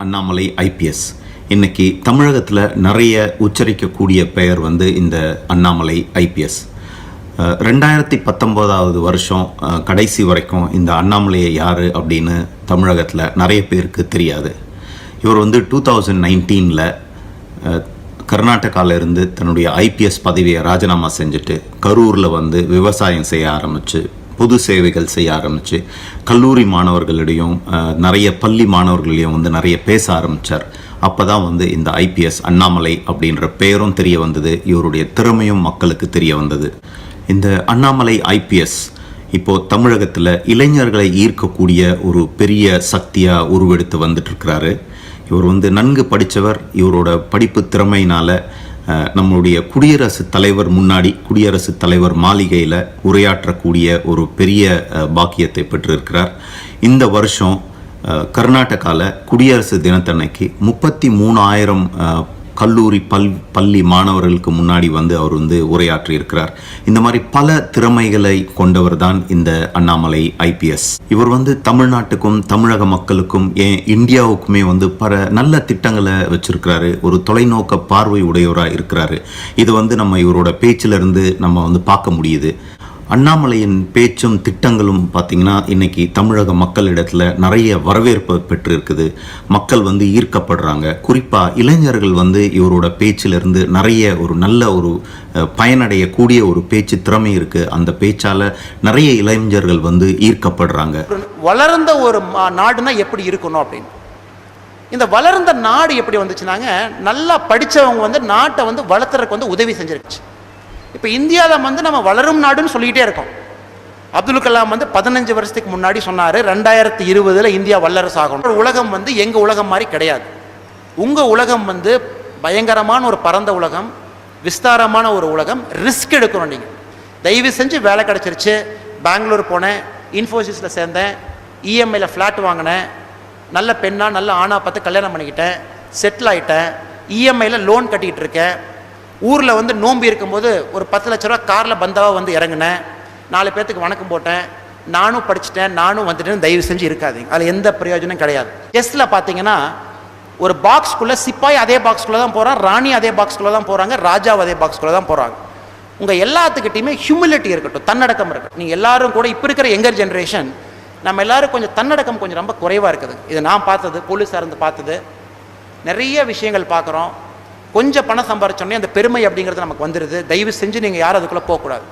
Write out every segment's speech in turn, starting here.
Annamalai IPS. இன்னைக்கு தமிழகத்தில் நிறைய உச்சரிக்கக்கூடிய பெயர் இந்த அண்ணாமலை ஐபிஎஸ். 2019 வருஷம் கடைசி வரைக்கும் இந்த அண்ணாமலையை யார் அப்படின்னு தமிழகத்தில் நிறைய பேருக்கு தெரியாது. இவர் 2019 கர்நாடகாவில் இருந்து தன்னுடைய ஐபிஎஸ் பதவியை ராஜினாமா செஞ்சுட்டு கரூரில் விவசாயம் செய்ய ஆரம்பித்து பொது சேவைகள் செய்ய ஆரம்பித்து கல்லூரி மாணவர்களிடையும் நிறைய பள்ளி மாணவர்களிடையும் நிறைய பேச ஆரம்பித்தார். அப்போ தான் இந்த ஐபிஎஸ் அண்ணாமலை அப்படின்ற பெயரும் தெரிய வந்தது, இவருடைய திறமையும் மக்களுக்கு தெரிய வந்தது. இந்த அண்ணாமலை ஐபிஎஸ் இப்போது தமிழகத்தில் இளைஞர்களை ஈர்க்கக்கூடிய ஒரு பெரிய சக்தியாக உருவெடுத்து வந்துட்டுருக்கிறாரு. இவர் நன்கு படித்தவர். இவரோட படிப்பு திறமையினால் நம்மளுடைய குடியரசுத் தலைவர் முன்னாடி குடியரசுத் தலைவர் மாளிகையில் உரையாற்றக்கூடிய ஒரு பெரிய பாக்கியத்தை பெற்றிருக்கிறார். இந்த வருஷம் கர்நாடகாவில் குடியரசு தினத்தன்னைக்கு 33,000 கல்லூரி பள்ளி மாணவர்களுக்கு முன்னாடி அவர் உரையாற்றி இருக்கிறார். இந்த மாதிரி பல திறமைகளை கொண்டவர் தான் இந்த அண்ணாமலை ஐபிஎஸ். இவர் தமிழ்நாட்டுக்கும் தமிழக மக்களுக்கும் ஏன் இந்தியாவுக்குமே பல நல்ல திட்டங்களை வச்சிருக்கிறாரு. ஒரு தொலைநோக்க பார்வை உடையவராக இருக்கிறாரு. இது நம்ம இவரோட பேச்சிலிருந்து நம்ம பார்க்க முடியுது. அண்ணாமலையின் பேச்சும் திட்டங்களும் பார்த்திங்கன்னா இன்றைக்கி தமிழக மக்களிடத்தில் நிறைய வரவேற்பு பெற்றிருக்குது. மக்கள் ஈர்க்கப்படுறாங்க. குறிப்பாக இளைஞர்கள் இவரோட பேச்சிலிருந்து நிறைய ஒரு நல்ல ஒரு பயனடையக்கூடிய ஒரு பேச்சு திறமை இருக்குது. அந்த பேச்சால் நிறைய இளைஞர்கள் ஈர்க்கப்படுறாங்க. வளர்ந்த ஒரு நாடுனா எப்படி இருக்கணும் அப்படின்னு, இந்த வளர்ந்த நாடு எப்படி வந்துச்சுனாங்க, நல்லா படித்தவங்க நாட்டை வளர்த்துறதுக்கு உதவி செஞ்சிருச்சு. இப்போ இந்தியாவில் நம்ம வளரும் நாடுன்னு சொல்லிக்கிட்டே இருக்கோம். அப்துல் கலாம் 15 வருஷத்துக்கு முன்னாடி சொன்னார் 2020 இந்தியா வல்லரசு ஆகணும். உலகம் எங்கள் உலகம் மாதிரி கிடையாது. உங்கள் உலகம் பயங்கரமான ஒரு பரந்த உலகம், விஸ்தாரமான ஒரு உலகம். ரிஸ்க் எடுக்கணும். நீங்கள் தயவு செஞ்சு வேலை கிடச்சிருச்சு. பெங்களூர் போனேன், இன்ஃபோசிஸில் சேர்ந்தேன், இஎம்ஐயில் ஃப்ளாட் வாங்கினேன், நல்ல பெண்ணா நல்ல ஆணா பார்த்து கல்யாணம் பண்ணிக்கிட்டேன், செட்டில் ஆகிட்டேன், இஎம்ஐயில் லோன் கட்டிக்கிட்டு இருக்கேன். ஊரில் நோம்பி இருக்கும்போது ஒரு 10 லட்ச ரூபா காரில் பந்தாவாக இறங்கினேன், 4 பேர்த்துக்கு வணக்கம் போட்டேன், நானும் படிச்சுட்டேன், நானும் வந்துட்டேன்னு தயவு செஞ்சு இருக்காதீங்க. அதில் எந்த பிரயோஜனம் கிடையாது. டெஸ்ட்டில் பார்த்தீங்கன்னா ஒரு பாக்ஸ்குள்ளே சிப்பாய் அதே பாக்ஸ்குள்ளே தான் போகிறான், ராணி அதே பாக்ஸ்குள்ளே தான் போகிறாங்க, ராஜா அதே பாக்ஸ்குள்ளே தான் போகிறாங்க. உங்கள் எல்லாத்துக்கிட்டையுமே ஹியூமிலிட்டி இருக்கட்டும், தன்னடக்கம் இருக்கட்டும். நீங்கள் எல்லாரும் கூட இப்போ இருக்கிற யங்கர் ஜென்ரேஷன் நம்ம எல்லோரும் கொஞ்சம் தன்னடக்கம் கொஞ்சம் ரொம்ப குறைவாக இருக்குது. இது நான் பார்த்தது, போலீஸாக இருந்து பார்த்தது, நிறைய விஷயங்கள் பார்க்குறோம். கொஞ்சம் பணம் சம்பாரிச்சோடனே அந்த பெருமை அப்படிங்கிறது நமக்கு வந்துடுது. தயவு செஞ்சு நீங்கள் யாரும் அதுக்குள்ளே போகக்கூடாது.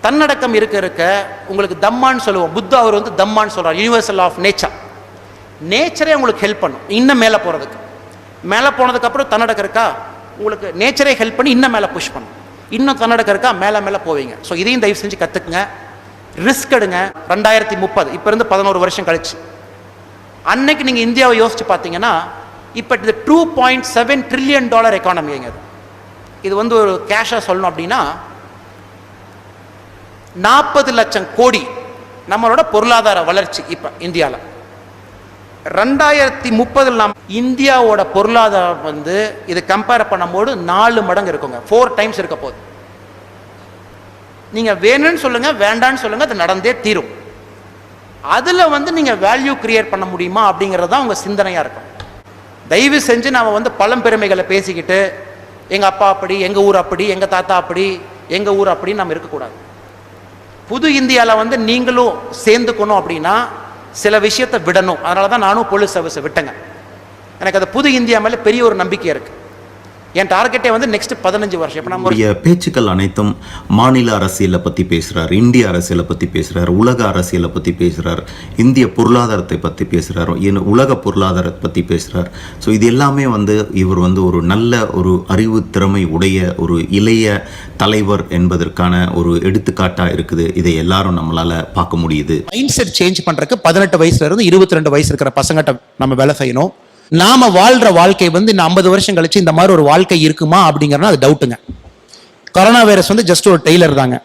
தன்னடக்கம் இருக்க உங்களுக்கு தம்மான்னு சொல்லுவோம். புத்தா அவர் தம்மான்னு சொல்கிறார், யூனிவர்சல் ஆஃப் நேச்சர். நேச்சரே உங்களுக்கு ஹெல்ப் பண்ணும் இன்னும் மேலே போகிறதுக்கு. மேலே போனதுக்கப்புறம் தன்னடக்கம் இருக்கா, உங்களுக்கு நேச்சரே ஹெல்ப் பண்ணி இன்னும் மேலே புஷ் பண்ணும். இன்னும் தன்னடக்கம் இருக்கா, மேலே மேலே போவீங்க. ஸோ இதையும் தயவு செஞ்சு கற்றுக்குங்க, ரிஸ்க் எடுங்க. 2030 இப்போ இருந்து 11 வருஷம் கழிச்சு அன்னைக்கு நீங்கள் இந்தியாவை யோசிச்சு பார்த்தீங்கன்னா இப்போ இது $2.7 trillion எக்கானமிங்க. இது ஒரு கேஷாக சொல்லணும் அப்படின்னா 40 லட்சம் கோடி நம்மளோட பொருளாதார வளர்ச்சி. இப்போ இந்தியாவில் 2030 நாம் இந்தியாவோட பொருளாதாரம் இது கம்பேர் பண்ணும்போது 4 மடங்கு இருக்குங்க. 4 டைம்ஸ் இருக்க போகுது. நீங்கள் வேணும்னு சொல்லுங்கள், வேண்டான்னு சொல்லுங்கள், அது நடந்தே தீரும். அதில் நீங்கள் வேல்யூ கிரியேட் பண்ண முடியுமா அப்படிங்கிறது தான் உங்கள் சிந்தனையாக இருக்கும். தயவு செஞ்சு நாம் பழம்பெருமைகளை பேசிக்கிட்டு எங்கள் அப்பா அப்படி, எங்கள் ஊர் அப்படி, எங்கள் தாத்தா அப்படி, எங்கள் ஊர் அப்படின்னு நம்ம இருக்கக்கூடாது. புது இந்தியாவில் நீங்களும் சேர்ந்துக்கணும் அப்படின்னா சில விஷயத்தை விடணும். அதனால தான் நானும் போலீஸ் சர்வீஸை விட்டேங்க. எனக்கு அது புது இந்தியா மேலே பெரிய ஒரு நம்பிக்கை இருக்குது. என் டார்கெட்டே நெக்ஸ்ட் 15 வருஷம். இப்போ நம்ம பேச்சுக்கள் அனைத்தும் மாநில அரசியலை பற்றி பேசுகிறார், இந்திய அரசியலை பற்றி பேசுகிறார், உலக அரசியலை பற்றி பேசுகிறார், இந்திய பொருளாதாரத்தை பற்றி பேசுகிறார், உலக பொருளாதாரத்தை பற்றி பேசுகிறார். ஸோ இது எல்லாமே இவர் ஒரு நல்ல ஒரு அறிவு திறமை உடைய ஒரு இளைய தலைவர் என்பதற்கான ஒரு எடுத்துக்காட்டாக இருக்குது. இதை எல்லாரும் நம்மளால் பார்க்க முடியுது. மைண்ட் செட் சேஞ்ச் பண்ணுறதுக்கு 18 வயசுலேருந்து 22 வயசு இருக்கிற பசங்கிட்ட நம்ம வேலை செய்யணும். நாம வாழ்ற வாழ்க்கை இந்த 50 வருஷம் கழிச்சு இந்த மாதிரி ஒரு வாழ்க்கை இருக்குமா அப்படிங்கிறனா அது டவுட்டுங்க. கொரோனா வைரஸ் ஜஸ்ட் ஒரு டெய்லர் தாங்க.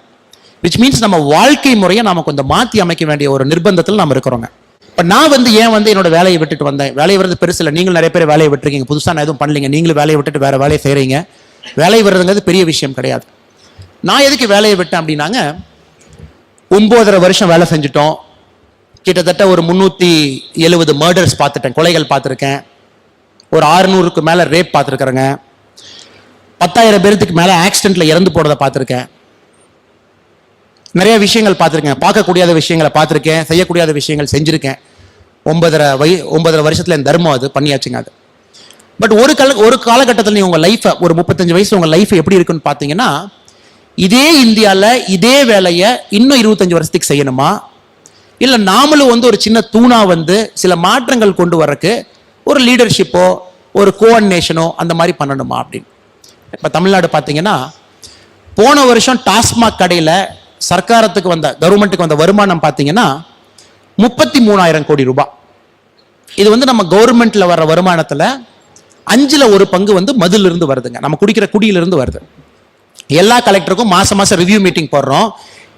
விச் மீன்ஸ் நம்ம வாழ்க்கை முறையை நாம கொஞ்சம் மாற்றி அமைக்க வேண்டிய ஒரு நிர்பந்தத்தில் நம்ம இருக்கிறோங்க. இப்போ நான் ஏன் என்னோட வேலையை விட்டுட்டு வந்தேன். வேலையை வர்றது பெருசு இல்லை. நீங்களும் நிறைய பேர் வேலையை விட்டுருக்கீங்க. புதுசாக நான் எதுவும் பண்ணலீங்க. நீங்களும் வேலையை விட்டுட்டு வேற வேலையை செய்கிறீங்க. வேலை வர்றதுங்கிறது பெரிய விஷயம் கிடையாது. நான் எதுக்கு வேலையை விட்டேன் அப்படின்னாங்க, 9.5 வருஷம் வேலை செஞ்சுட்டோம். கிட்டத்தட்ட ஒரு 370 மர்டர்ஸ் பார்த்துட்டேன், கொலைகள் பார்த்துருக்கேன். ஒரு 600க்கு மேலே ரேப் பார்த்துருக்குறேங்க. 10,000 பேருக்கு மேலே ஆக்சிடென்ட்ல இறந்து போனதை பார்த்துருக்கேன். நிறைய விஷயங்கள் பார்த்துருக்கேன். பார்க்கக்கூடியாத விஷயங்களை பார்த்துருக்கேன், செய்யக்கூடியாத விஷயங்கள் செஞ்சுருக்கேன். 9.5 வருஷத்துல என் தர்மம் அது பண்ணியாச்சுங்க. அது பட் ஒரு காலகட்டத்தில் நீங்கள் உங்கள் லைஃப்பை, ஒரு 35 வயசு உங்கள் லைஃப் எப்படி இருக்குன்னு பார்த்தீங்கன்னா, இதே இந்தியாவில் இதே வேலையை இன்னும் 25 வருஷத்துக்கு செய்யணுமா, இல்லை நாமளும் வந்து ஒரு சின்ன தூணா வந்து சில மாற்றங்கள் கொண்டு வரக்கு ஒரு லீடர்ஷிப்போ ஒரு கோஆர்டினேஷனோ அந்த மாதிரி பண்ணணுமா அப்படின்னு. இப்போ தமிழ்நாடு பார்த்தீங்கன்னா, போன வருஷம் டாஸ்மாக் கடையில் சர்க்காரத்துக்கு வந்த, கவர்மெண்ட்டுக்கு வந்த வருமானம் பார்த்தீங்கன்னா 33,000 கோடி ரூபாய். இது வந்து நம்ம கவர்மெண்ட்ல வர்ற வருமானத்தில் 5ல் 1 பங்கு வந்து மதுலிருந்து வருதுங்க, நம்ம குடிக்கிற குடியிலிருந்து வருது. எல்லா கலெக்டருக்கும் மாசம் ரிவ்யூ மீட்டிங் போடுறோம்.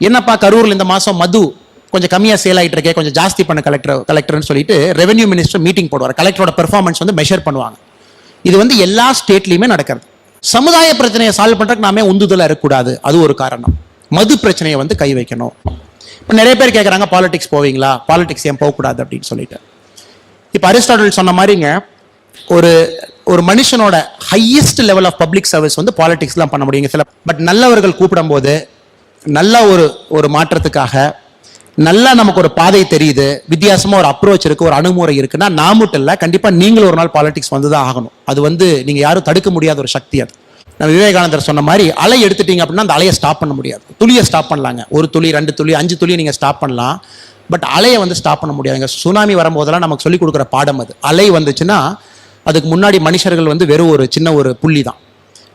என்னப்பா கரூர்ல இந்த மாசம் மது கொஞ்சம் கம்மியாக சேல் ஆகிட்டு இருக்கே, கொஞ்சம் ஜாஸ்தி பண்ண கலெக்டர்னு சொல்லிட்டு ரெவென்யூ மினிஸ்டர் மீட்டிங் போடுவார். கலெக்டரோட பெர்ஃபார்மன்ஸ் வந்து மெஷர் பண்ணுவாங்க. இது வந்து எல்லா ஸ்டேட்லையுமே நடக்கிறது. சமுதாய பிரச்சனையை சால்வ் பண்ணுறதுக்கு நாமே உந்துதலாக இருக்கக்கூடாது, அது ஒரு காரணம். மது பிரச்சனையை வந்து கை வைக்கணும். இப்போ நிறைய பேர் கேட்குறாங்க, பாலிடிக்ஸ் போவீங்களா, பாலிடிக்ஸ் ஏன் போகக்கூடாது அப்படின்னு சொல்லிட்டு. இப்போ அரிஸ்டாட்டில் சொன்ன மாதிரிங்க, ஒரு மனுஷனோட highest level of public service வந்து பாலிடிக்ஸ்லாம் பண்ண முடியுங்க சில. பட் நல்லவர்கள் கூப்பிடும் போது நல்ல ஒரு மாற்றத்துக்காக நல்லா நமக்கு ஒரு பாதை தெரியுது, வித்தியாசமா ஒரு அப்ரோச் இருக்கு, ஒரு அணுகுமுறை இருக்குன்னா நான் மட்டும் இல்லை, கண்டிப்பா நீங்களும் ஒரு நாள் பாலிடிக்ஸ் வந்து தான் ஆகணும். அது வந்து நீங்க யாரும் தடுக்க முடியாத ஒரு சக்தி. அது நம்ம விவேகானந்தர் சொன்ன மாதிரி, அலை எடுத்துட்டீங்க அப்படின்னா அந்த அலையை ஸ்டாப் பண்ண முடியாது. துளியை ஸ்டாப் பண்ணலாங்க, 1 துளி 2 துளி 5 துளி நீங்க ஸ்டாப் பண்ணலாம், பட் அலையை வந்து ஸ்டாப் பண்ண முடியாதுங்க. சுனாமி வரும்போதெல்லாம் நமக்கு சொல்லிக் கொடுக்குற பாடம் அது. அலை வந்துச்சுன்னா அதுக்கு முன்னாடி மனுஷர்கள் வந்து வெறும் ஒரு சின்ன ஒரு புள்ளி தான்.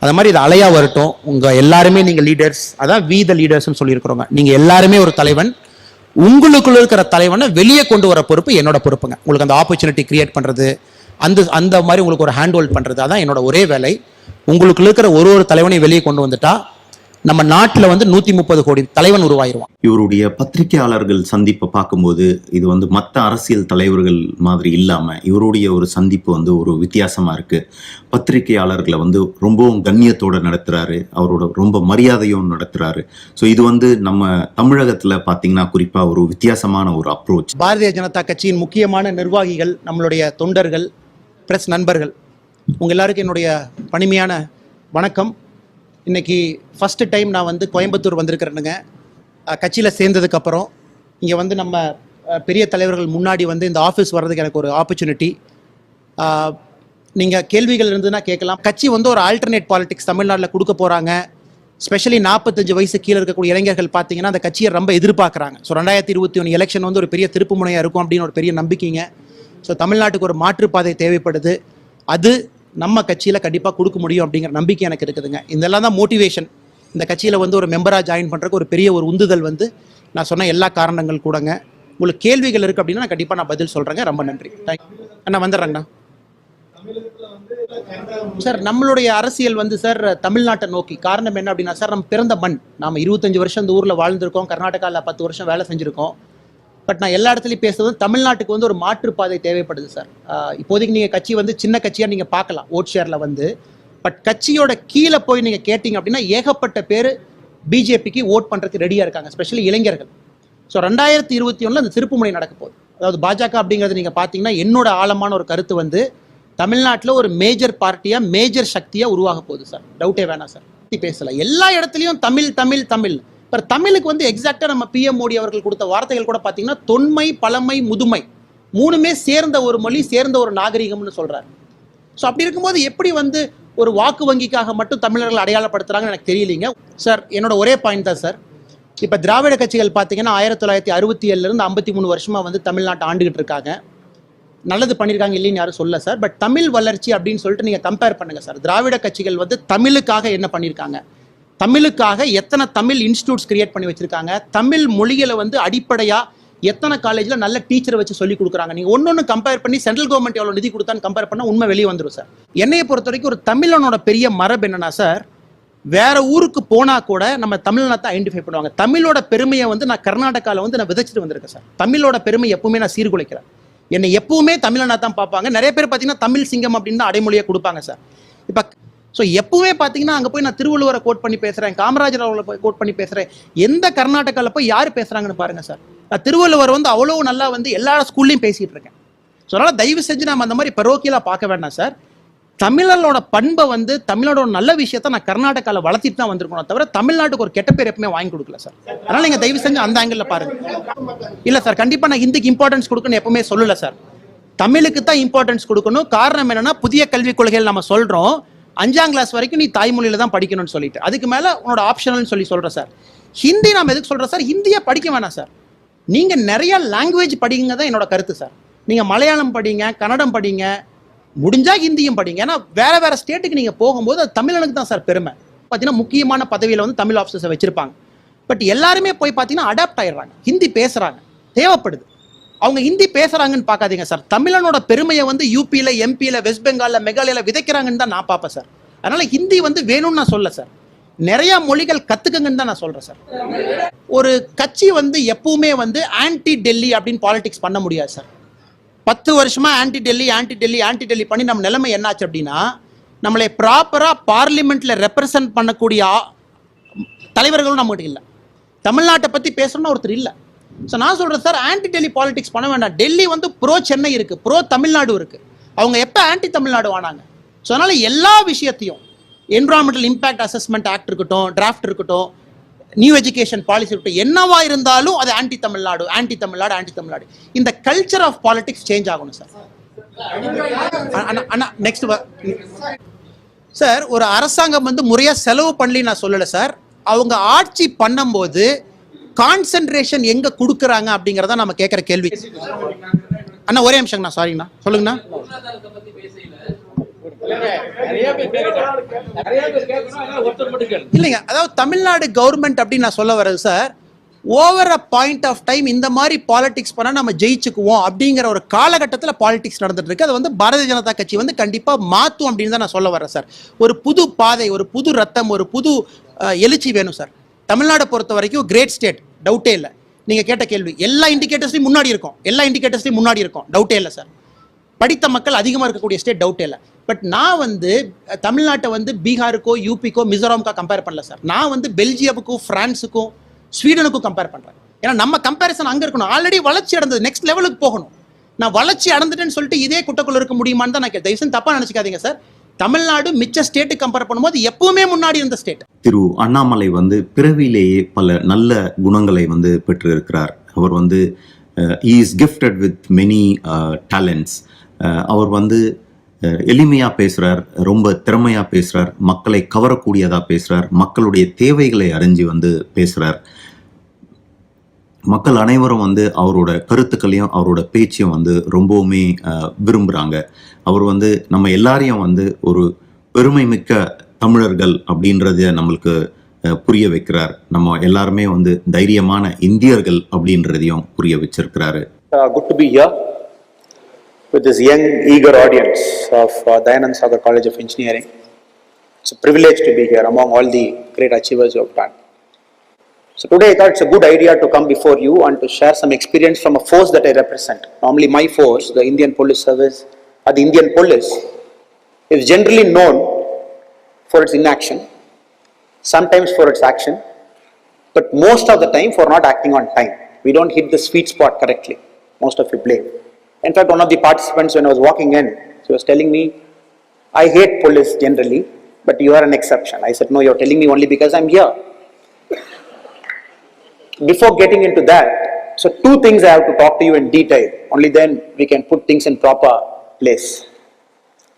அது மாதிரி இது அலையா வரட்டும். உங்க எல்லாருமே நீங்க லீடர்ஸ், அதான் வி த லீடர்ஸ்னு சொல்லியிருக்கிறோங்க. நீங்க எல்லாருமே ஒரு தலைவன். உங்களுக்குள்ள இருக்கிற தலைவனை வெளியே கொண்டு வர பொறுப்பு என்னோட பொறுப்புங்க. உங்களுக்கு அந்த ஆப்பர்ச்சுனிட்டி கிரியேட் பண்றது, அந்த மாதிரி உங்களுக்கு ஒரு ஹேண்ட் ஹோல்ட் பண்றது, அதான் என்னோட ஒரே வேலை. உங்களுக்குள்ள இருக்கிற ஒரு தலைவனையும் வெளியே கொண்டு வந்துட்டா நம்ம நாட்டில் வந்து 130 கோடி தலைவன் உருவாயிருவான். இவருடைய பத்திரிகையாளர்கள் சந்திப்பை பார்க்கும்போது இது வந்து மற்ற அரசியல் தலைவர்கள் மாதிரி இல்லாம இவருடைய ஒரு சந்திப்பு வந்து ஒரு வித்தியாசமா இருக்கு. பத்திரிகையாளர்களை வந்து ரொம்பவும் கண்ணியத்தோட நடத்துறாரு, அவரோட ரொம்ப மரியாதையும் நடத்துறாரு. ஸோ இது வந்து நம்ம தமிழகத்துல பார்த்தீங்கன்னா குறிப்பா ஒரு வித்தியாசமான ஒரு அப்ரோச். பாரதிய ஜனதா கட்சியின் முக்கியமான நிர்வாகிகள், நம்மளுடைய தொண்டர்கள், பிரஸ் நண்பர்கள், உங்க எல்லாருக்கும் என்னுடைய பணிமையான வணக்கம். இன்னைக்கு ஃபர்ஸ்ட் டைம் நான் வந்து கோயம்புத்தூர் வந்திருக்கிறேனுங்க. கட்சியில் சேர்ந்ததுக்கப்புறம் இங்கே வந்து நம்ம பெரிய தலைவர்கள் முன்னாடி வந்து இந்த ஆஃபீஸ் வர்றதுக்கு எனக்கு ஒரு ஆப்பர்ச்சுனிட்டி. நீங்கள் கேள்விகள் இருந்ததுன்னா கேட்கலாம். கட்சி வந்து ஒரு ஆல்டர்னேட் பாலிடிக்ஸ் தமிழ்நாட்டில் கொடுக்க போகிறாங்க. ஸ்பெஷலி 45 வயசு கீழே இருக்கக்கூடிய இளைஞர்கள் பார்த்தீங்கன்னா அந்த கட்சியை ரொம்ப எதிர்பார்க்குறாங்க. ஸோ 2021 எலெக்ஷன் வந்து ஒரு பெரிய திருப்பு முனையாக இருக்கும் அப்படின்னு ஒரு பெரிய நம்பிக்கைங்க. ஸோ தமிழ்நாட்டுக்கு ஒரு மாற்றுப்பாதை தேவைப்படுது. அது நம்ம கட்சியில் கண்டிப்பாக கொடுக்க முடியும் அப்படிங்கிற நம்பிக்கை எனக்கு இருக்குதுங்க. இதெல்லாம் தான் மோட்டிவேஷன். இந்த கட்சியில் வந்து ஒரு மெம்பராக ஜாயின் பண்ணுறதுக்கு ஒரு பெரிய ஒரு உந்துதல் வந்து நான் சொன்ன எல்லா காரணங்கள் கூடங்க. உங்களுக்கு கேள்விகள் இருக்குது அப்படின்னா நான் கண்டிப்பாக பதில் சொல்கிறேங்க. ரொம்ப நன்றி. தேங்க்யூ அண்ணா. வந்துடுறேங்கண்ணா. சார் நம்மளுடைய அரசியல் வந்து சார் தமிழ்நாட்டை நோக்கி. காரணம் என்ன அப்படின்னா சார், நம்ம பிறந்த மண். நாம் 25 வருஷம் இந்த ஊரில் வாழ்ந்திருக்கோம், கர்நாடகாவில் 10 வருஷம் வேலை செஞ்சுருக்கோம். பட் நான் எல்லா இடத்துலையும் பேசுறது தமிழ்நாட்டுக்கு வந்து ஒரு மாற்றுப்பாதை தேவைப்படுது சார். இப்போதைக்கு நீங்கள் கட்சி வந்து சின்ன கட்சியாக நீங்கள் பார்க்கலாம் ஓட் ஷேரில் வந்து. பட் கட்சியோட கீழே போய் நீங்கள் கேட்டிங்க அப்படின்னா ஏகப்பட்ட பேர் பிஜேபிக்கு ஓட் பண்ணுறதுக்கு ரெடியாக இருக்காங்க, ஸ்பெஷலி இளைஞர்கள். ஸோ 2021 அந்த திருப்புமுனை நடக்க போகுது. அதாவது பாஜக அப்படிங்கிறது நீங்கள் பார்த்தீங்கன்னா என்னோட ஆழமான ஒரு கருத்து வந்து தமிழ்நாட்டில் ஒரு மேஜர் பார்ட்டியாக மேஜர் சக்தியாக உருவாக போகுது சார். டவுட்டே வேணாம் சார். பேசலாம் எல்லா இடத்துலையும் தமிழ் தமிழ் தமிழ். இப்போ தமிழுக்கு வந்து எக்ஸாக்டாக நம்ம பிஎம் மோடி அவர்கள் கொடுத்த வார்த்தைகள் கூட பார்த்தீங்கன்னா தொன்மை, பழமை, முதுமை 3மே சேர்ந்த ஒரு மொழி, சேர்ந்த ஒரு நாகரிகம்னு சொல்கிறார். ஸோ அப்படி இருக்கும்போது எப்படி வந்து ஒரு வாக்கு வங்கிக்காக மட்டும் தமிழர்கள் அடையாளப்படுத்துகிறாங்கன்னு எனக்கு தெரியலீங்க சார். என்னோட ஒரே பாயிண்ட் தான் சார். இப்போ திராவிட கட்சிகள் பார்த்தீங்கன்னா 1967 53 வருஷமாக வந்து தமிழ்நாட்டை ஆண்டுகிட்டு இருக்காங்க. நல்லது பண்ணியிருக்காங்க இல்லைன்னு யாரும் சொல்ல சார். பட் தமிழ் வளர்ச்சி அப்படின்னு சொல்லிட்டு நீங்கள் கம்பேர் பண்ணுங்கள் சார். திராவிட கட்சிகள் வந்து தமிழுக்காக என்ன பண்ணியிருக்காங்க, தமிழுக்காக எத்தனை தமிழ் இன்ஸ்டியூட்ஸ் கிரியேட் பண்ணி வச்சிருக்காங்க, தமிழ் மொழிகளை வந்து அடிப்படையாக எத்தனை காலேஜில் நல்ல டீச்சரை வச்சு சொல்லி கொடுக்குறாங்க. நீங்கள் ஒன்று கம்பேர் பண்ணி சென்ட்ரல் கவர்மெண்ட் எவ்வளோ நிதி கொடுத்தான்னு கம்பேர் பண்ணால் உண்மை வெளியே வந்துடும் சார். என்னையை பொறுத்த வரைக்கும் ஒரு தமிழனோட பெரிய மரபு என்னன்னா சார், வேற ஊருக்கு போனால் கூட நம்ம தமிழ்நாட்டை ஐடென்டிஃபை பண்ணுவாங்க. தமிழோட பெருமையை வந்து நான் கர்நாடகாவில் வந்து நான் விதைச்சிட்டு வந்திருக்கேன் சார். தமிழோட பெருமை எப்பவுமே நான் சீர்குலைக்கிறேன். என்னை எப்பவுமே தமிழனா தான் பார்ப்பாங்க. நிறைய பேர் பார்த்தீங்கன்னா தமிழ் சிங்கம் அப்படின்னு தான் அடைமொழியை கொடுப்பாங்க சார். இப்போ ஸோ எப்பவுமே பார்த்தீங்கன்னா அங்கே போய் நான் திருவள்ளுவரை கோட் பண்ணி பேசுகிறேன், காமராஜர் அவர்களை போய் கோட் பண்ணி பேசுகிறேன். எந்த கர்நாடகாவில் போய் யார் பேசுகிறாங்கன்னு பாருங்கள் சார். நான் திருவள்ளுவர் வந்து அவ்வளோ நல்லா வந்து எல்லா ஸ்கூல்லையும் பேசிகிட்டு இருக்கேன். ஸோ அதனால் தயவு செஞ்சு நம்ம அந்த மாதிரி பரோக்கியலாக பார்க்க வேண்டாம் சார். தமிழனோட பண்பை வந்து தமிழோட நல்ல விஷயத்த நான் கர்நாடகாவில் வளர்த்திட்டு தான் வந்திருக்கணும் தவிர தமிழ்நாட்டுக்கு ஒரு கெட்ட பேர் எப்பவுமே வாங்கி கொடுக்கல சார். அதனால நீங்க தயவு செஞ்சு அந்த ஆங்கிள் பாருங்க. இல்ல சார், கண்டிப்பா நான் ஹிந்திக்கு இம்பார்ட்டன்ஸ் கொடுக்கணும் எப்பவுமே சொல்லல சார். தமிழுக்கு தான் இம்பார்ட்டன்ஸ் கொடுக்கணும். காரணம் என்னன்னா, புதிய கல்விக் கொள்கைகள் நம்ம சொல்றோம் 5ஆம் கிளாஸ் வரைக்கும் நீ தாய்மொழியில தான் படிக்கணும்னு சொல்லிட்டு, அதுக்கு மேல உன்னோட ஆப்ஷனல்னு சொல்றேன் சார். ஹிந்தி நாம எதுக்கு சொல்றோம் சார்? ஹிந்தியை படிக்க வேணாம் சார், நீங்க நிறைய லாங்குவேஜ் படிங்க தான் என்னோட கருத்து சார். நீங்க மலையாளம் படிங்க, கன்னடம் படிங்க, முடிஞ்சா ஹிந்தியும் படிங்க. ஏன்னா வேற வேற ஸ்டேட்டுக்கு நீங்க போகும்போது அது தமிழனுக்கு தான் சார் பெருமை. பார்த்தீங்கன்னா முக்கியமான பதவியில் வந்து தமிழ் ஆஃபீஸர்ஸை வச்சிருப்பாங்க. பட் எல்லாருமே போய் பார்த்தீங்கன்னா அடாப்ட் ஆயிடுறாங்க, ஹிந்தி பேசுறாங்க, தேவைப்படுது. அவங்க ஹிந்தி பேசுறாங்கன்னு பார்க்காதீங்க சார், தமிழனோட பெருமையை வந்து யூபியில், எம்பியில், வெஸ்ட் பெங்காலில், மேகாலயில் விதைக்கிறாங்கன்னு தான் நான் பார்ப்பேன் சார். அதனால ஹிந்தி வந்து வேணும்னு நான் சொல்ல சார், நிறைய மொழிகள் கத்துக்கங்கன்னு தான் நான் சொல்றேன் சார். ஒரு கட்சி வந்து எப்பவுமே வந்து ஆன்டி டெல்லி அப்படின்னு பாலிடிக்ஸ் பண்ண முடியாது சார். 10 வருஷமா ஆன்டி டெல்லி பண்ணி நம்ம நிலைமை என்னாச்சு அப்படின்னா, நம்மளை ப்ராப்பரா பார்லிமெண்ட்ல ரெப்ரசன்ட் பண்ணக்கூடிய தலைவர்களும் நம்மகிட்ட இல்லை. தமிழ்நாட்டை பத்தி பேசணும்னு ஒருத்தர் இல்லை. ஸோ நான் சொல்றேன் சார், ஆன்டி டெல்லி பாலிடிக்ஸ் பண்ண வேண்டாம். டெல்லி வந்து ப்ரோ சென்னை இருக்கு, ப்ரோ தமிழ்நாடு இருக்கு. அவங்க எப்போ ஆன்டி தமிழ்நாடு ஆனாங்க? ஸோ அதனால எல்லா விஷயத்தையும், என்விரான்மெண்டல் இம்பாக்ட் அசஸ்மெண்ட் ஆக்ட் இருக்கட்டும், டிராஃப்ட் இருக்கட்டும், நியூ எஜுகேஷன் பாலிசி இருக்கட்டும், என்னவா இருந்தாலும் அது ஆன்டி தமிழ்நாடு. இந்த கல்ச்சர் ஆஃப் பாலிடிக்ஸ் சேஞ்ச் ஆகணும் சார். நெக்ஸ்ட் சார், ஒரு அரசாங்கம் வந்து முறையா செலவு பண்ணலி நான் சொல்லல சார். அவங்க ஆட்சி பண்ணும்போது கான்சென்ட்ரேஷன் எங்க கொடுக்குறாங்க அப்படிங்கறத நம்ம கேட்கிற கேள்வி. அண்ணா ஒரே நிமிஷங்கண்ணா, சாரிங்கண்ணா, சொல்லுங்கண்ணா. இல்லைங்க, அதாவது தமிழ்நாடு கவர்மெண்ட் அப்படின்னு நான் சொல்ல வர்றது sir, over a point of time இந்த மாதிரி பாலிடிக்ஸ் பண்ணா நம்ம ஜெயிச்சுக்குவோம் அப்படிங்கிற ஒரு காலகட்டத்தில் பாலிடிக்ஸ் நடந்துட்டு இருக்கு. அது வந்து பாரதிய ஜனதா கட்சி வந்து கண்டிப்பா மாற்றும் அப்படின்னு தான் நான் சொல்ல வரேன் சார். ஒரு புது பாதை, ஒரு புது ரத்தம், ஒரு புது எழுச்சி வேணும் சார். தமிழ்நாடு பொறுத்த வரைக்கும் கிரேட் ஸ்டேட், டவுட்டே இல்லை. நீங்க கேட்ட கேள்வி எல்லா இண்டிகேட்டர்ஸ்லையும் முன்னாடி இருக்கும், டவுட்டே இல்லை சார். படித்த மக்கள் அதிகமாக இருக்கக்கூடிய ஸ்டேட், டவுட்டே இல்லை. பட் நான் வந்து தமிழ்நாட்டை வந்து பீகாருக்கோ, யூபிக்கோ, மிசோரம்க்கோ கம்பேர் பண்ணல சார். நான் வந்து பெல்ஜியமுக்கும், பிரான்ஸுக்கும், ஸ்வீடனுக்கும் கம்பேர் பண்றேன். ஏன்னா நம்ம கம்பேரிசன் அங்க இருக்கணும். ஆல்ரெடி வளர்ச்சி அடைந்தது, நெக்ஸ்ட் லெவலுக்கு போகணும். நான் வளர்ச்சி அடைந்துட்டேன்னு சொல்லிட்டு இதே குட்டக்குள்ள இருக்க முடியுமான்னு தான் நான் கேட்டேன். தயவுசெய்து தப்பா நினைச்சுக்காதீங்க சார். தமிழ்நாடு மிச்ச ஸ்டேட்டு கம்பேர் பண்ணும்போது எப்பவுமே முன்னாடி இருந்த ஸ்டேட். திரு அண்ணாமலை வந்து பிறவியிலேயே பல நல்ல குணங்களை வந்து பெற்றிருக்கிறார். அவர் வந்து is gifted with many talents. அவர் வந்து எளிமையாக பேசுகிறார், ரொம்ப திறமையாக பேசுகிறார், மக்களை கவரக்கூடியதாக பேசுகிறார், மக்களுடைய தேவைகளை அறிஞ்சு வந்து பேசுகிறார். மக்கள் அனைவரும் வந்து அவரோட கருத்துக்களையும் அவரோட பேச்சையும் வந்து ரொம்பவுமே விரும்புகிறாங்க. அவர் வந்து நம்ம எல்லாரையும் வந்து ஒரு பெருமை மிக்க தமிழர்கள் அப்படின்றத நம்மளுக்கு புரிய வைக்கிறார். நம்ம எல்லாருமே வந்து தைரியமான இந்தியர்கள் அப்படின்றதையும் புரிய வச்சிருக்கிறாரு. Good to be here with this young, eager audience of Dayanand Sagar College of Engineering. It's a privilege to be here among all the great achievers you have done. So today I thought it's a good idea to come before you and to share some experience from a force that I represent. Normally my force, the Indian Police Service, or the Indian Police, is generally known for its inaction, sometimes for its action, but most of the time for not acting on time. We don't hit the sweet spot correctly. Most of you blame. In fact, one of the participants, when I was walking in, she was telling me, I hate police generally, but you are an exception. I said, no, you're telling me only because I'm here. Before getting into that, so two things I have to talk to you in detail. Only then we can put things in proper place.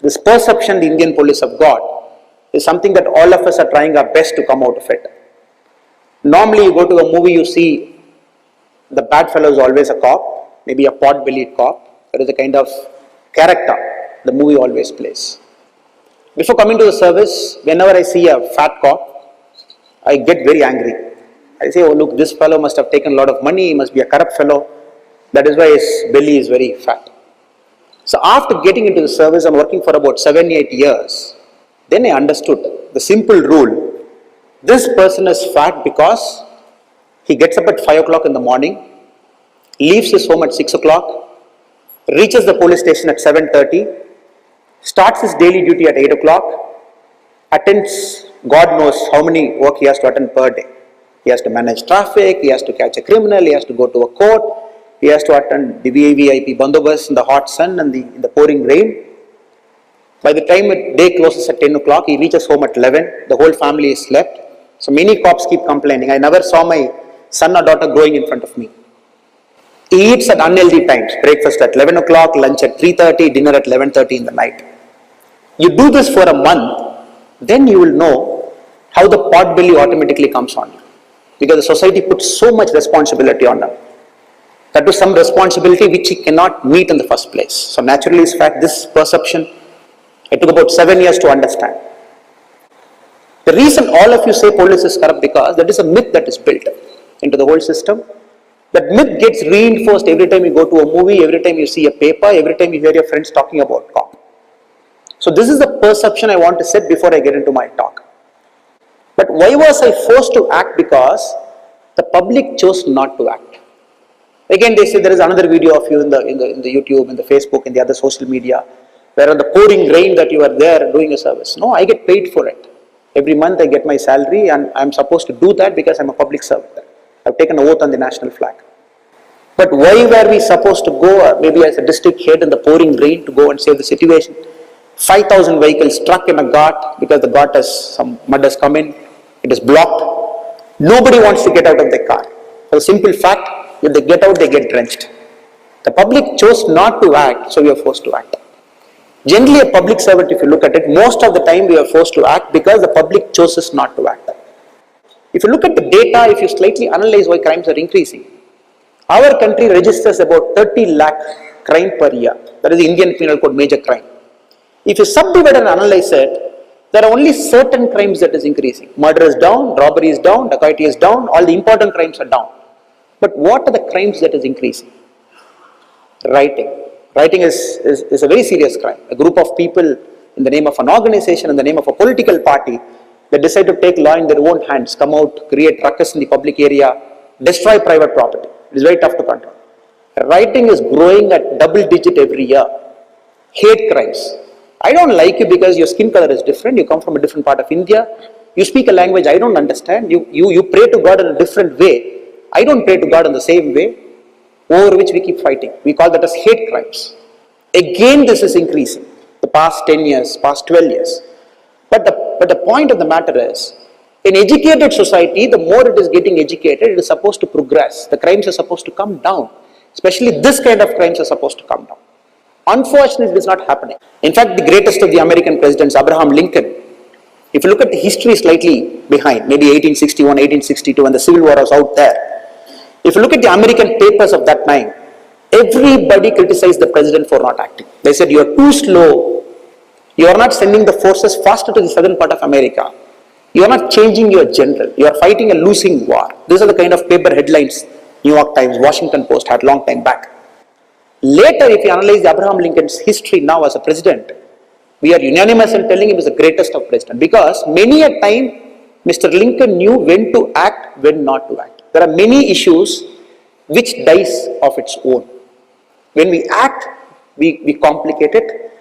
This perception the Indian police have got is something that all of us are trying our best to come out of it. Normally you go to a movie, you see the bad fellow is always a cop, maybe a pot-bellied cop. That is the kind of character the movie always plays. Before coming to the service, whenever I see a fat cop, I get very angry. I say, oh look, this fellow must have taken a lot of money, he must be a corrupt fellow. That is why his belly is very fat. So after getting into the service, I'm working for about 7-8 years. Then I understood the simple rule. This person is fat because he gets up at 5 o'clock in the morning, leaves his home at 6 o'clock, reaches the police station at 7:30, starts his daily duty at 8 o'clock, attends God knows how many work he has to attend per day. He has to manage traffic, he has to catch a criminal, he has to go to a court, he has to attend the VVIP bandobas in the hot sun and in the pouring rain. By the time the day closes at 10 o'clock, he reaches home at 11. The whole family is slept. So many cops keep complaining. I never saw my son or daughter growing in front of me. He eats at unhealthy times. Breakfast at 11 o'clock, lunch at 3:30, dinner at 11:30 in the night. You do this for a month, then you will know how the pot belly automatically comes on you. Because the society puts so much responsibility on them. That was some responsibility which he cannot meet in the first place. So naturally, in fact, this perception, it took about 7 years to understand. The reason all of you say police is corrupt, because that is a myth that is built into the whole system. That myth gets reinforced every time you go to a movie, every time you see a paper, every time you hear your friends talking about cop. So this is the perception I want to set before I get into my talk. But why was I forced to act? Because the public chose not to act. Again, they say there is another video of you in the YouTube, in the Facebook, in the other social media, where on the pouring rain that you are there doing a service. No, I get paid for it. Every month I get my salary, and I'm supposed to do that because I'm a public servant. I've taken an oath on the national flag. But why were we supposed to go, maybe as a district head in the pouring rain, to go and save the situation? 5,000 vehicles stuck in a ghat because the ghat has, some mud has come in, it is blocked. Nobody wants to get out of their car. For the simple fact, if they get out, they get drenched. The public chose not to act, so we are forced to act. Generally, a public servant, if you look at it, most of the time we are forced to act because the public chooses not to act. If you look at the data, if you slightly analyze why crimes are increasing, our country registers about 30 lakh crime per year. That is the Indian Penal Code major crime. If you subdivide and analyze it, there are only certain crimes that is increasing. Murder is down, robbery is down, dacoity is down, all the important crimes are down. But what are the crimes that is increasing? Rioting. Rioting is a very serious crime. A group of people in the name of an organization, in the name of a political party, they decide to take law in their own hands, come out, create ruckus in the public area, destroy private property. It is very tough to control. Rioting is growing at double digit every year. Hate crimes. I don't like you because your skin color is different, you come from a different part of India, you speak a language I don't understand, you pray to God in a different way, I don't pray to God in the same way, over which we keep fighting. We call that as hate crimes. Again, this is increasing, the past 10 years, past 12 years. But the point of the matter is, in educated society, the more it is getting educated, it is supposed to progress. The crimes are supposed to come down. Especially this kind of crimes are supposed to come down. Unfortunately, it is not happening. In fact, the greatest of the American presidents, Abraham Lincoln, if you look at the history slightly behind, maybe 1861, 1862, when the Civil War was out there, if you look at the American papers of that time, everybody criticized the president for not acting. They said, you are too slow, you are not sending the forces faster to the southern part of America, you are not changing your general, you are fighting a losing war. These are the kind of paper headlines New York Times, Washington Post had long time back. Later, if you analyze the Abraham Lincoln's history now as a president, we are unanimous in telling him he is the greatest of presidents, because many a time Mr. Lincoln knew when to act, when not to act. There are many issues which dies of its own. When we act, we complicate it,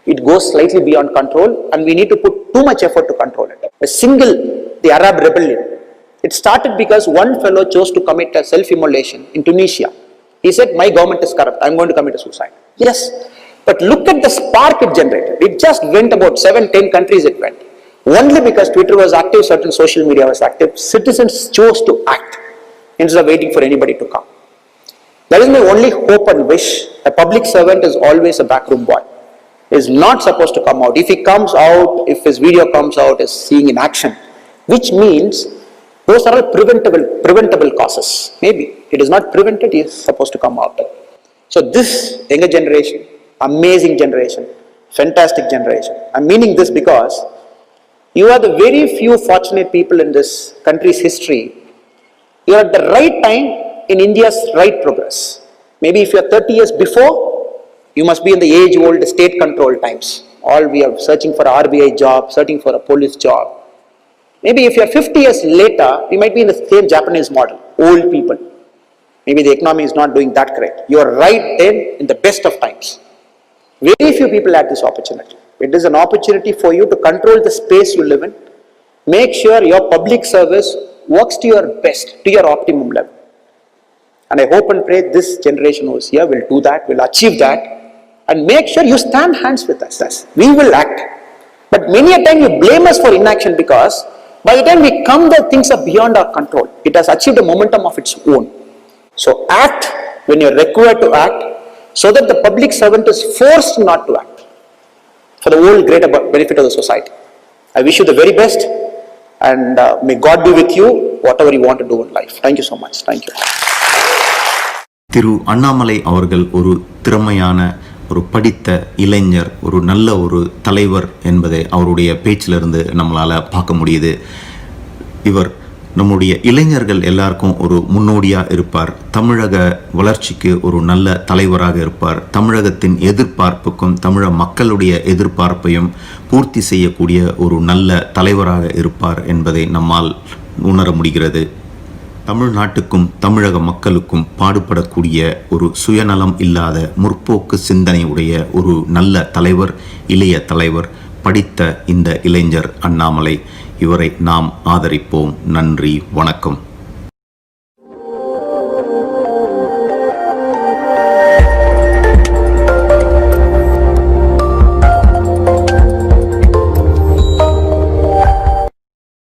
it goes slightly beyond control, and we need to put too much effort to control it. The Arab rebellion, it started because one fellow chose to commit a self-immolation in Tunisia. He said, my government is corrupt, I'm going to commit a suicide. Yes, but look at the spark it generated. It just went about 7-10 countries it went. Only because Twitter was active, certain social media was active, citizens chose to act instead of waiting for anybody to come. That is my only hope and wish. A public servant is always a backroom boy. He is not supposed to come out. If he comes out, if his video comes out, is seeing in action, which means those are all preventable causes. Maybe it is not prevented, he is supposed to come out. So this younger generation, amazing generation, fantastic generation. I'm meaning this because you are the very few fortunate people in this country's history. You are at the right time in India's right progress. Maybe if you are 30 years before, you must be in the age-old state-controlled times. All we are searching for an RBI job, searching for a police job. Maybe if you are 50 years later, we might be in the same Japanese model, old people. Maybe the economy is not doing that great. You are right then in the best of times. Very few people had this opportunity. It is an opportunity for you to control the space you live in. Make sure your public service works to your best, to your optimum level. And I hope and pray this generation who is here will do that, will achieve that, and make sure you stand hands with us. We will act. But many a time you blame us for inaction because by the time we come there, things are beyond our control. It has achieved a momentum of its own. So act when you're required to act so that the public servant is forced not to act for the whole greater benefit of the society. I wish you the very best and may God be with you, whatever you want to do in life. Thank you so much. Thank you. Thiru Annamalai அவர்கள் ஒரு திறமையான ஒரு படித்த இளைஞர், ஒரு நல்ல ஒரு தலைவர் என்பதை அவருடைய பேச்சிலிருந்து நம்மளால் பார்க்க முடியுது. இவர் நம்முடைய இளைஞர்கள் எல்லாருக்கும் ஒரு முன்னோடியாக இருப்பார். தமிழக வளர்ச்சிக்கு ஒரு நல்ல தலைவராக இருப்பார். தமிழகத்தின் எதிர்பார்ப்புக்கும் தமிழக மக்களுடைய எதிர்பார்ப்பையும் பூர்த்தி செய்யக்கூடிய ஒரு நல்ல தலைவராக இருப்பார் என்பதை நம்மால் உணர முடிகிறது. தமிழ்நாட்டுக்கும் தமிழக மக்களுக்கும் பாடுபடக்கூடிய ஒரு சுயநலம் இல்லாத முற்போக்கு சிந்தனை உடைய ஒரு நல்ல தலைவர், இளைய தலைவர், படித்த இந்த இளைஞர் அண்ணாமலை. இவரை நாம் ஆதரிப்போம். நன்றி, வணக்கம்.